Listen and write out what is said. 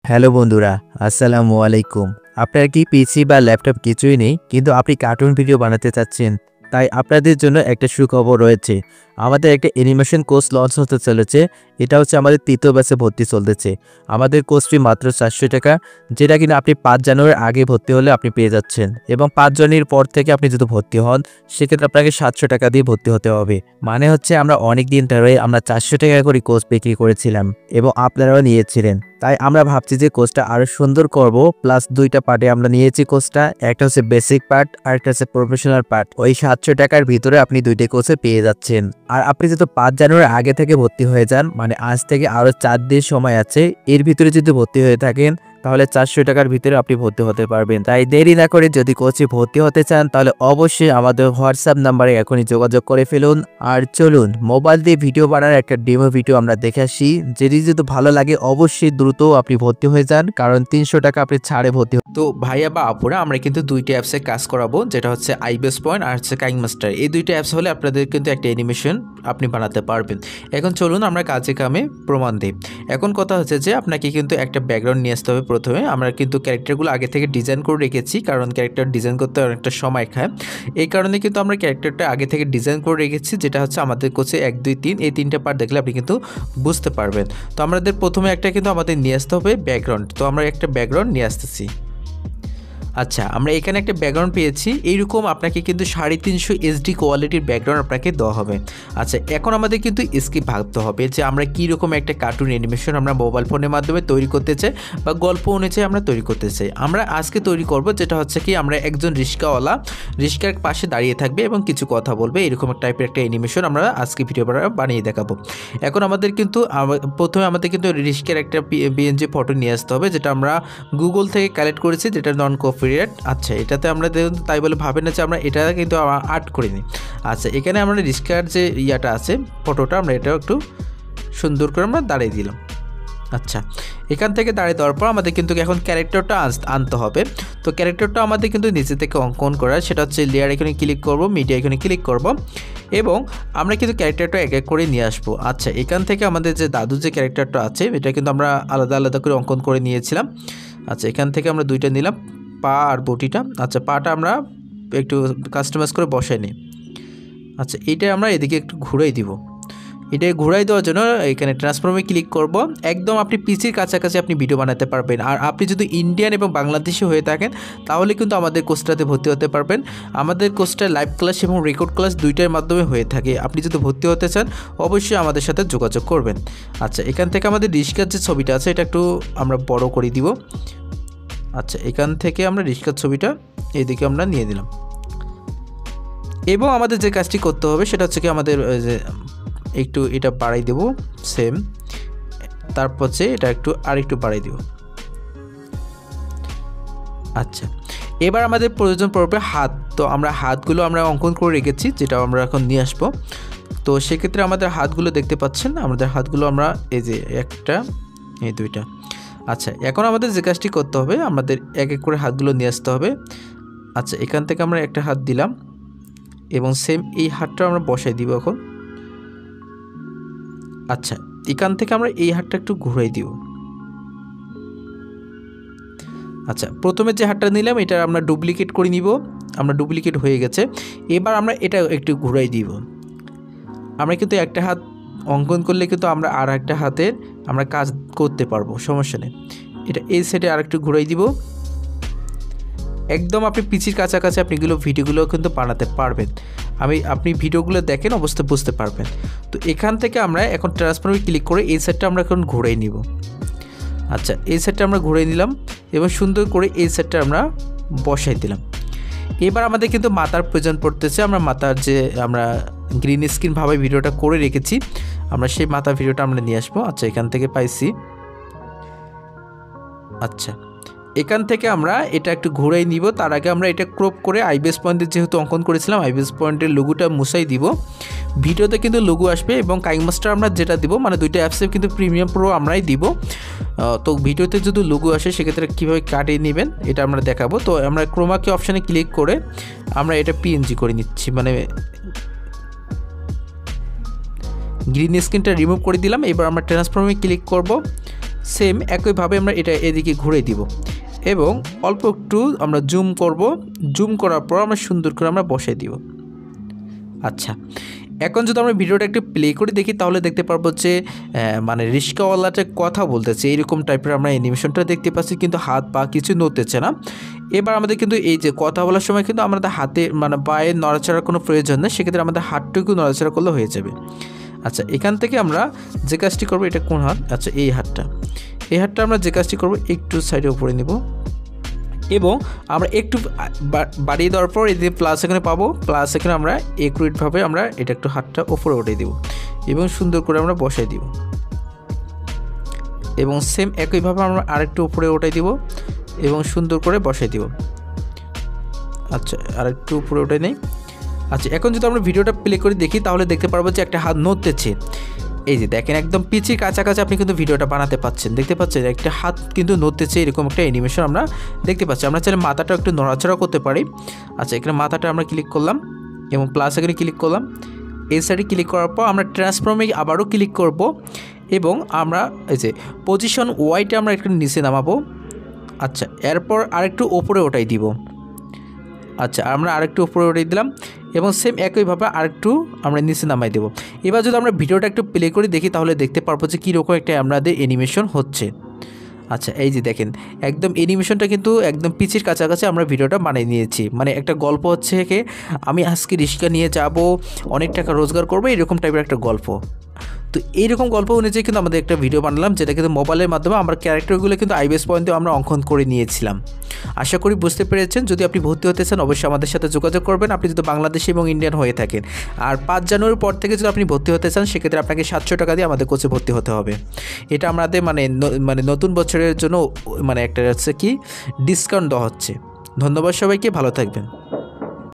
Hello বন্ধুরা, আসসালামু আলাইকুম। আপনার কি পিসি বা ল্যাপটপ কিছুই নেই, কিন্তু আপনি কার্টুন ভিডিও বানাতে চাচ্ছেন? তাই আপনাদের জন্য একটা সুখবর রয়েছে। আমাদের একটা অ্যানিমেশন কোর্স লঞ্চ হতে চলেছে। এটা হচ্ছে আমাদের ৩য় ব্যাচে ভর্তি চলতেছে। আমাদের কোর্স ফি মাত্র ৪০০ টাকা, যেটা কিনা আপনি ৫ জানুয়ারির আগে ভর্তি হলে আপনি পেয়ে যাচ্ছেন। এবং ৫ জানুয়ারির পর থেকে আপনি যদি ভর্তি হন, সেক্ষেত্রে আপনাকে ৭০০ টাকা দিয়ে ভর্তি হতে হবে। মানে হচ্ছে আমরা অনেক দিন ধরে আমরা ৪০০ টাকা করে কোর্স বিক্রি করেছিলাম এবং আপনারাও নিয়েছিলেন। তাই আমরা ভাবছি যে কোর্সটা আরো সুন্দর করব, প্লাস ২টা পার্টে আমরা নিয়েছি কোর্সটা। একটা হচ্ছে বেসিক পার্ট আর একটা হচ্ছে প্রফেশনাল পার্ট। ওই ৭০০ টাকার ভিতরে আপনি ২টা কোর্সে পেয়ে যাচ্ছেন। আর আপনি যদি ৫ জানুয়ারি আগে থেকে ভর্তি হয়ে যান, মানে আজ থেকে আরো ৪ দিন সময় আছে, এর ভিতরে যদি ভর্তি হয়ে থাকেন তাহলে ৪০০ টাকার ভিতরে আপনি ভর্তি হতে পারবেন। তাই দেরি না করে যদি কোর্সে ভর্তি হতে চান তাহলে অবশ্যই আমাদের হোয়াটসঅ্যাপ নাম্বারে এখনই যোগাযোগ করে ফেলুন। আর চলুন মোবাইল দিয়ে ভিডিও বানানোর একটা ডেমো ভিডিও আমরা দেখে আসি। যদি ভালো লাগে অবশ্যই দ্রুত আপনি ভর্তি হয়ে যান, কারণ ৩০০ টাকা আপনি ছাড়ে ভর্তি। তো ভাইয়া বা আপুরা, আমরা কিন্তু দুইটা অ্যাপসে কাজ করাবো, যেটা হচ্ছে আইবেস পয়েন্ট আর হচ্ছে কাইংমাস্টার। এই দুইটা অ্যাপস হলে আপনাদের কিন্তু একটা অ্যানিমেশন আপনি বানাতে পারবেন। এখন চলুন আমরা কাজে কামে প্রমাণ দিই। এখন কথা হচ্ছে যে আপনাকে কিন্তু একটা ব্যাকগ্রাউন্ড নিয়ে আসতে হবে। প্রথমে আমরা কিন্তু ক্যারেক্টারগুলো আগে থেকে ডিজাইন করে রেখেছি, কারণ ক্যারেক্টার ডিজাইন করতে অনেকটা সময় খায়। এই কারণে কিন্তু আমরা ক্যারেক্টারটা আগে থেকে ডিজাইন করে রেখেছি, যেটা হচ্ছে আমাদের কোর্সে ১, ২, ৩ এই ৩টা পার্ট দেখলে আপনি কিন্তু বুঝতে পারবেন। তো আমাদের প্রথমে একটা কিন্তু আমাদের নিয়ে আসতে হবে ব্যাকগ্রাউন্ড। তো আমরা একটা ব্যাকগ্রাউন্ড নিয়ে আসতেছি। আচ্ছা, আমরা এখানে একটা ব্যাকগ্রাউন্ড পেয়েছি। এইরকম আপনাকে কিন্তু ৩৫০ এইচডি কোয়ালিটির ব্যাকগ্রাউন্ড আপনাকে দেওয়া হবে। আচ্ছা, এখন আমাদের কিন্তু স্ক্রিপ্ট ভাবতে হবে যে আমরা কীরকম একটা কার্টুন অ্যানিমেশন আমরা মোবাইল ফোনের মাধ্যমে তৈরি করতে চাই বা গল্প অনুযায়ী আমরা তৈরি করতে চাই। আমরা আজকে তৈরি করব যেটা হচ্ছে কি, আমরা একজন রিক্সাওয়ালা রিক্সার পাশে দাঁড়িয়ে থাকবে এবং কিছু কথা বলবে, এরকম টাইপের একটা অ্যানিমেশন আমরা আজকে ভিডিও বানিয়ে দেখাবো। এখন আমাদের কিন্তু প্রথমে আমাদের কিন্তু রিক্সার একটা পিএনজি ফটো নিয়ে আসতে হবে, যেটা আমরা গুগল থেকে কালেক্ট করেছি, যেটা নন কপিরাইট। আচ্ছা, এটাতে আমরা তাই বলে ভাবেন না যে আমরা এটা কিন্তু আর্ট করিনি। আচ্ছা, এখানে আমরা রিস্কার যে ইয়াটা আছে ফটোটা, আমরা এটাও একটু সুন্দর করে আমরা দাঁড়িয়ে দিলাম। আচ্ছা, এখান থেকে দাঁড়িয়ে দেওয়ার পর আমাদের কিন্তু এখন ক্যারেক্টারটা আনতে হবে। তো ক্যারেক্টারটা আমাদের কিন্তু নিচে থেকে অঙ্কন করার, সেটা হচ্ছে লেয়ার এখানে ক্লিক করব, মিডিয়া এখানে ক্লিক করব এবং আমরা কিন্তু ক্যারেক্টারটা এক এক করে নিয়ে আসবো। আচ্ছা, এখান থেকে আমাদের যে দাদুর যে ক্যারেক্টারটা আছে এটা কিন্তু আমরা আলাদা আলাদা করে অঙ্কন করে নিয়েছিলাম। আচ্ছা, এখান থেকে আমরা দুইটা নিলাম, পা আর বটিটা। আচ্ছা, পাটা আমরা একটু কাস্টমাইজ করে বসাই নিই। আচ্ছা, এইটা আমরা এদিকে একটু ঘুরাই দিব। এটা ঘুরাই দেওয়ার জন্য এখানে ট্রান্সফর্মে ক্লিক করব। একদম আপনি পিসির কাছাকাছি আপনি ভিডিও বানাতে পারবেন। আর আপনি যদি ইন্ডিয়ান এবং বাংলাদেশি হয়ে থাকেন তাহলে কিন্তু আমাদের কোর্সটাতে ভর্তি হতে পারবেন। আমাদের কোর্সটা লাইভ ক্লাস এবং রেকর্ড ক্লাস দুইটার মাধ্যমে হয়ে থাকে। আপনি যদি ভর্তি হতে চান অবশ্যই আমাদের সাথে যোগাযোগ করবেন। আচ্ছা, এখান থেকে আমাদের রিস্কার যে ছবিটা আছে এটা একটু আমরা বড় করে দিব। আচ্ছা, এখান থেকে আমরা রিস্কার ছবিটা এইদিকে আমরা নিয়ে দিলাম এবং আমাদের যে কাজটি করতে হবে সেটা হচ্ছে কি, আমাদের যে একটু এটা বাড়াই দেব সেম, তারপর যে এটা একটু আরেকটু বাড়াই দেব। আচ্ছা, এবার আমাদের প্রয়োজন পড়বে হাত। তো আমরা হাতগুলো আমরা অঙ্কন করে রেখেছি, যেটা আমরা এখন নিয়ে আসবো। তো সেক্ষেত্রে আমাদের হাতগুলো দেখতে পাচ্ছেন, আমাদের হাতগুলো আমরা এই যে একটা, এই দুইটা। আচ্ছা, এখন আমাদের যে কাজটি করতে হবে, আমাদের এক এক করে হাতগুলো নিয়ে আসতে হবে। আচ্ছা, এখান থেকে আমরা একটা হাত দিলাম এবং সেম এই হাতটা আমরা বসাই দিব এখন। আচ্ছা, এখান থেকে আমরা এই হাতটা একটু ঘুরাই দিব। আচ্ছা, প্রথমে যে হাতটা নিলাম এটা আমরা ডুপ্লিকেট করে নিব। আমরা ডুপ্লিকেট হয়ে গেছে। এবার আমরা এটা একটু ঘুরাই দিব। আমরা কিন্তু একটা হাত অঙ্কন করলে কিন্তু আমরা আর একটা হাতের আমরা কাজ করতে পারবো, সমস্যা নেই। এটা এই সাইডে আর একটু ঘুরাই দিব। একদম আপনি পিচির কাছাকাছি আপনি ভিডিওগুলো কিন্তু বানাতে পারবেন। আপনি ভিডিওগুলো দেখেন অবশ্যই বুঝতে পারবেন। তো এখান থেকে আমরা এখন ট্রান্সফর্মে ক্লিক করে এই সাইডটা আমরা এখন ঘুরাই নিব। আচ্ছা, এই সাইডটা আমরা ঘুরাই নিলাম এবং সুন্দর করে এই সাইডটা আমরা বসাই দিলাম। এবার আমাদের কিন্তু মাথার প্রয়োজন পড়তেছে। আমরা মাথার যে আমরা গ্রিন স্ক্রিন ভাবে ভিডিওটা করে রেখেছি, আমরা সেই মাথার ভিডিওটা আমরা নিয়ে আসবো। আচ্ছা, এখান থেকে পাইছি। আচ্ছা, এখান থেকে আমরা এটা একটু ঘুরাই নিব। তার আগে আমরা এটা ক্রপ করে আইবেস পয়েন্টের যেহেতু অঙ্কন করেছিলাম, আইবেস পয়েন্টের লোগোটা মুছাই দিব। ভিডিওতে কিন্তু লোগো আসবে এবং কাইংমাস্টার আমরা যেটা দিব, মানে দুইটা অ্যাপসে কিন্তু প্রিমিয়াম প্রো আমরাই দিব। তো ভিডিওতে যদি লোগো আসে সেক্ষেত্রে কীভাবে কাটিয়ে নেবেন এটা আমরা দেখাবো। তো আমরা ক্রোমাকে অপশানে ক্লিক করে আমরা এটা পিএনজি করে নিচ্ছি, মানে গ্রিন স্ক্রিনটা রিমুভ করে দিলাম। এবার আমরা ট্রান্সফর্মে ক্লিক করব। সেম একইভাবে আমরা এটা এদিকে ঘুরে দিব এবং অল্প একটু আমরা জুম করব। জুম করার পর আমরা সুন্দর করে আমরা বসাই দিব। আচ্ছা, এখন যদি আমরা ভিডিওটা একটু প্লে করে দেখি তাহলে দেখতে পারবো যে মানে রিস্কাওয়ালাটা কথা বলতেছে, এরকম টাইপের আমরা অ্যানিমেশনটা দেখতে পাচ্ছি, কিন্তু হাত পা কিছু নড়তেছে না। এবার আমাদের কিন্তু এই যে কথা বলার সময় কিন্তু আমাদের হাতে মানে পায়ে নড়াচড়ার কোনো প্রয়োজন নেই, সেক্ষেত্রে আমাদের হাতটুকু নড়াচড়া করলে হয়ে যাবে। আচ্ছা, এখান থেকে আমরা যে কাজটি করবো, এটা কোন হাত? আচ্ছা, এই হাতটা আমরা যে কাজটি করবো একটু সাইডে উপরে নেব এবং আমরা একটু বাড়িয়ে দেওয়ার পর এই যে প্লাস এখানে পাবো, প্লাস এখানে আমরা একুরেটভাবে আমরা এটা একটু হাতটা উপরে উঠিয়ে দেব এবং সুন্দর করে আমরা বসাই দিব এবং সেম একইভাবে আমরা আরেকটু উপরে উঠাই দিব এবং সুন্দর করে বসাই দিব। আচ্ছা, আরেকটু উপরে উঠে নেই। আচ্ছা, এখন যদি আমরা ভিডিওটা প্লে করে দেখি তাহলে দেখতে পারবো যে একটা হাত নড়তেছে। এই যে দেখেন, একদম পিচির কাছাকাছি আপনি কিন্তু ভিডিওটা বানাতে পাচ্ছেন, দেখতে পাচ্ছেন একটা হাত কিন্তু নড়তেছে, এরকম একটা অ্যানিমেশন আমরা দেখতে পাচ্ছি। আমরা চাইলে মাথাটা একটু নড়াচড়া করতে পারি। আচ্ছা, এখানে মাথাটা আমরা ক্লিক করলাম এবং প্লাস এখানে ক্লিক করলাম। এই সাইডে ক্লিক করার পর আমরা ট্রান্সফর্মে আবারও ক্লিক করব এবং আমরা এই যে পজিশন ওয়াইটা আমরা একটু নিচে নামাবো। আচ্ছা, এরপর আরেকটু ওপরে ওঠাই দিব। আচ্ছা, আমরা আরেকটু উপরে উঠিয়ে দিলাম এবং সেম একইভাবে আরেকটু আমরা নিচে নামাই দেবো। এবার যদি আমরা ভিডিওটা একটু প্লে করে দেখি তাহলে দেখতে পারবো যে কীরকম একটা আমাদের অ্যানিমেশন হচ্ছে। আচ্ছা, এই যে দেখেন, একদম অ্যানিমেশনটা কিন্তু একদম পিচের কাছাকাছি আমরা ভিডিওটা বানিয়ে নিয়েছি। মানে একটা গল্প হচ্ছে কি, আমি আজকে রিক্সা নিয়ে যাব, অনেক টাকা রোজগার করবো, এরকম টাইপের একটা গল্প। তো এইরকম গল্প অনুযায়ী কিন্তু আমাদের একটা ভিডিও বানালাম, যেটা কিন্তু মোবাইলের মাধ্যমে আমরা ক্যারেক্টারগুলো কিন্তু আইবিএস পয়েন্টে আমরা অঙ্কন করে নিয়েছিলাম। আশা করি বুঝতে পেরেছেন। যদি আপনি ভর্তি হতে চান অবশ্যই আমাদের সাথে যোগাযোগ করবেন, আপনি যদি বাংলাদেশি এবং ইন্ডিয়ান হয়ে থাকেন। আর 5 জানুয়ারির পর থেকে যদি আপনি ভর্তি হতে চান সেক্ষেত্রে আপনাকে 700 টাকা দিয়ে আমাদের কোচে ভর্তি হতে হবে। এটা আমাদের মানে নতুন বছরের জন্য মানে একটা হচ্ছে কি ডিসকাউন্ট দেওয়া হচ্ছে। ধন্যবাদ সবাইকে, ভালো থাকবেন।